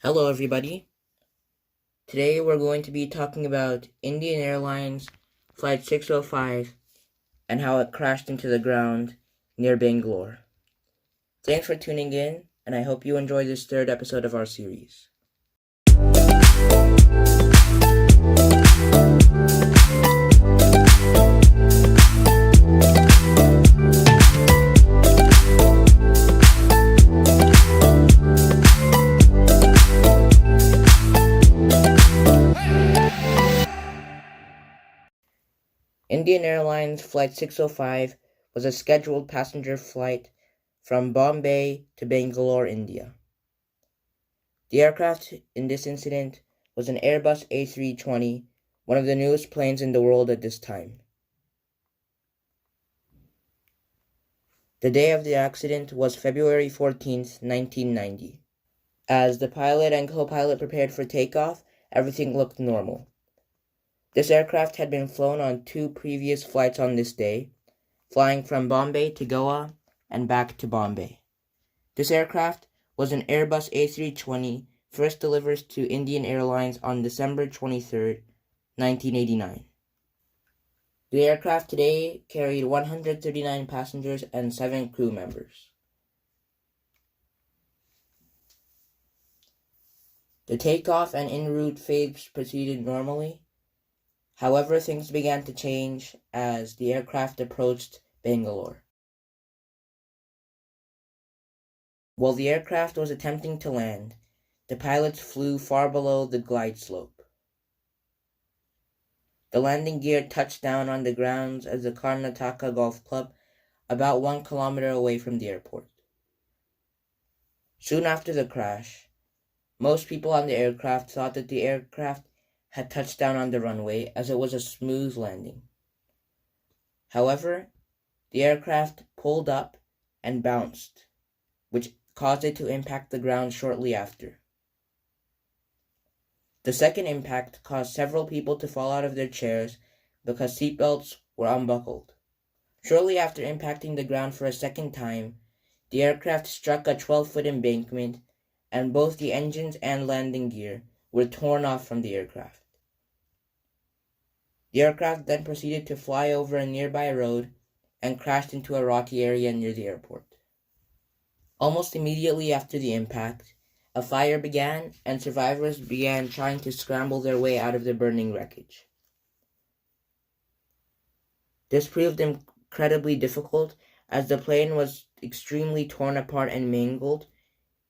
Hello, everybody. Today we're going to be talking about Indian Airlines Flight 605 and how it crashed into the ground near Bangalore. Thanks for tuning in, and I hope you enjoy this third episode of our series. Indian Airlines Flight 605 was a scheduled passenger flight from Bombay to Bangalore, India. The aircraft in this incident was an Airbus A320, one of the newest planes in the world at this time. The day of the accident was February 14th, 1990. As the pilot and co-pilot prepared for takeoff, everything looked normal. This aircraft had been flown on 2 previous flights on this day, flying from Bombay to Goa and back to Bombay. This aircraft was an Airbus A320, first delivered to Indian Airlines on December 23, 1989. The aircraft today carried 139 passengers and 7 crew members. The takeoff and en route phase proceeded normally. However, things began to change as the aircraft approached Bangalore. While the aircraft was attempting to land, the pilots flew far below the glide slope. The landing gear touched down on the grounds of the Karnataka Golf Club, about 1 kilometer away from the airport. Soon after the crash, most people on the aircraft thought that the aircraft had touched down on the runway as it was a smooth landing. However, the aircraft pulled up and bounced, which caused it to impact the ground shortly after. The second impact caused several people to fall out of their chairs because seatbelts were unbuckled. Shortly after impacting the ground for a second time, the aircraft struck a 12-foot embankment, and both the engines and landing gear were torn off from the aircraft. The aircraft then proceeded to fly over a nearby road and crashed into a rocky area near the airport. Almost immediately after the impact, a fire began and survivors began trying to scramble their way out of the burning wreckage. This proved incredibly difficult as the plane was extremely torn apart and mangled,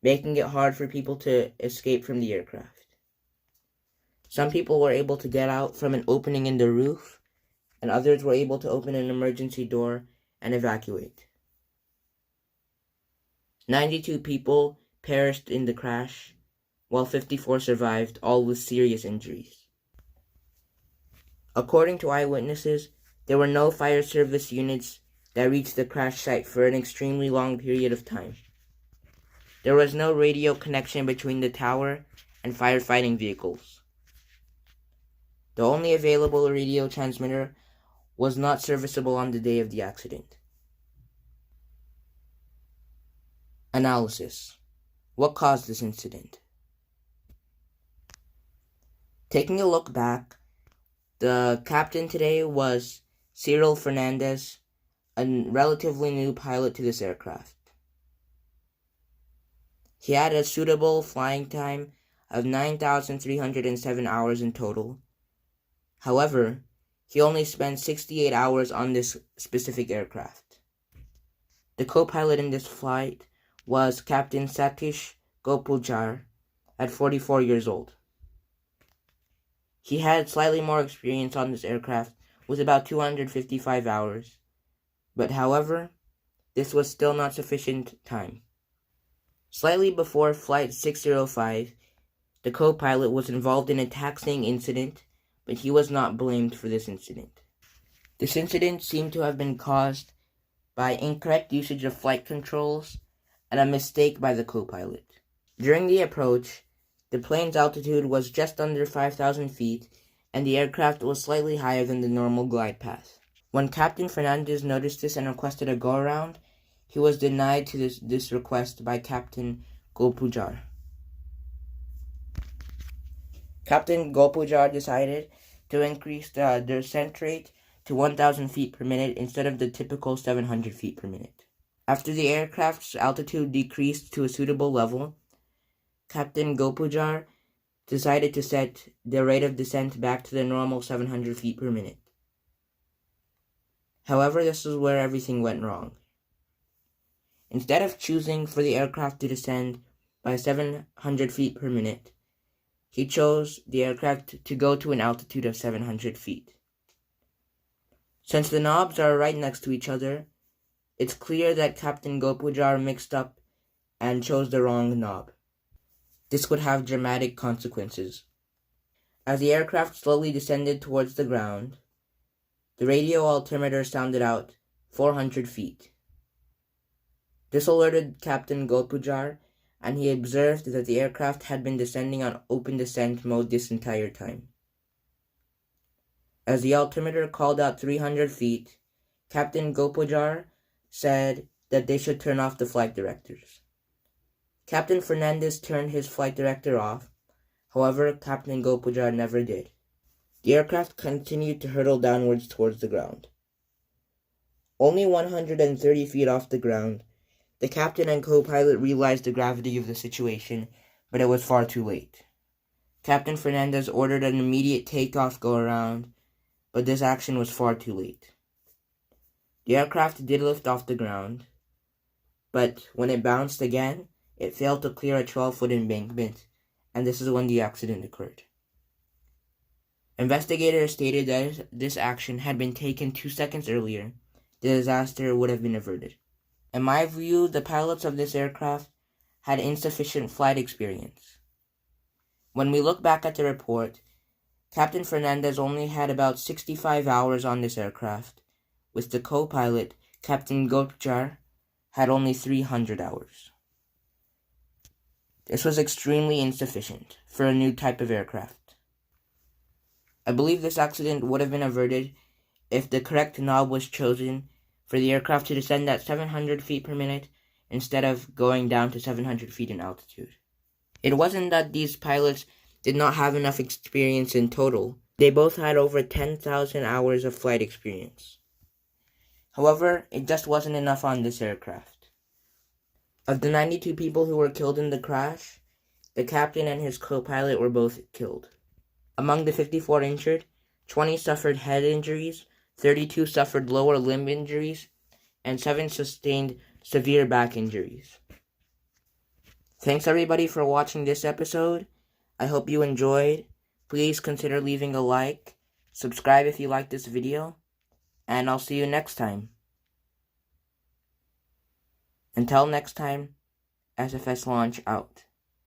making it hard for people to escape from the aircraft. Some people were able to get out from an opening in the roof, and others were able to open an emergency door and evacuate. 92 people perished in the crash, while 54 survived, all with serious injuries. According to eyewitnesses, there were no fire service units that reached the crash site for an extremely long period of time. There was no radio connection between the tower and firefighting vehicles. The only available radio transmitter was not serviceable on the day of the accident. Analysis. What caused this incident? Taking a look back, the captain today was Cyril Fernandez, a relatively new pilot to this aircraft. He had a suitable flying time of 9,307 hours in total. However, he only spent 68 hours on this specific aircraft. The co-pilot in this flight was Captain Satish Gopuljar at 44 years old. He had slightly more experience on this aircraft with about 255 hours, but however, this was still not sufficient time. Slightly before Flight 605, the co-pilot was involved in a taxiing incident, but he was not blamed for this incident. This incident seemed to have been caused by incorrect usage of flight controls and a mistake by the co-pilot. During the approach, the plane's altitude was just under 5,000 feet, and the aircraft was slightly higher than the normal glide path. When Captain Fernandez noticed this and requested a go-around, he was denied to this request by Captain Gopuljar. Captain Gopujar decided to increase the descent rate to 1,000 feet per minute instead of the typical 700 feet per minute. After the aircraft's altitude decreased to a suitable level, Captain Gopujar decided to set the rate of descent back to the normal 700 feet per minute. However, this is where everything went wrong. Instead of choosing for the aircraft to descend by 700 feet per minute, he chose the aircraft to go to an altitude of 700 feet. Since the knobs are right next to each other, it's clear that Captain Gopujar mixed up and chose the wrong knob. This would have dramatic consequences. As the aircraft slowly descended towards the ground, the radio altimeter sounded out 400 feet. This alerted Captain Gopujar, and he observed that the aircraft had been descending on open descent mode this entire time. As the altimeter called out 300 feet, Captain Gopujar said that they should turn off the flight directors. Captain Fernandez turned his flight director off. However, Captain Gopujar never did. The aircraft continued to hurtle downwards towards the ground. Only 130 feet off the ground, the captain and co-pilot realized the gravity of the situation, but it was far too late. Captain Fernandez ordered an immediate takeoff go-around, but this action was far too late. The aircraft did lift off the ground, but when it bounced again, it failed to clear a 12-foot embankment, and this is when the accident occurred. Investigators stated that if this action had been taken 2 seconds earlier, the disaster would have been averted. In my view, the pilots of this aircraft had insufficient flight experience. When we look back at the report, Captain Fernandez only had about 65 hours on this aircraft, with the co-pilot, Captain Gopujar, had only 300 hours. This was extremely insufficient for a new type of aircraft. I believe this accident would have been averted if the correct knob was chosen for the aircraft to descend at 700 feet per minute instead of going down to 700 feet in altitude. It wasn't that these pilots did not have enough experience in total. They both had over 10,000 hours of flight experience. However, it just wasn't enough on this aircraft. Of the 92 people who were killed in the crash, the captain and his co-pilot were both killed. Among the 54 injured, 20 suffered head injuries, 32 suffered lower limb injuries, and 7 sustained severe back injuries. Thanks everybody for watching this episode. I hope you enjoyed. Please consider leaving a like, subscribe if you like this video, and I'll see you next time. Until next time, SFS Launch out.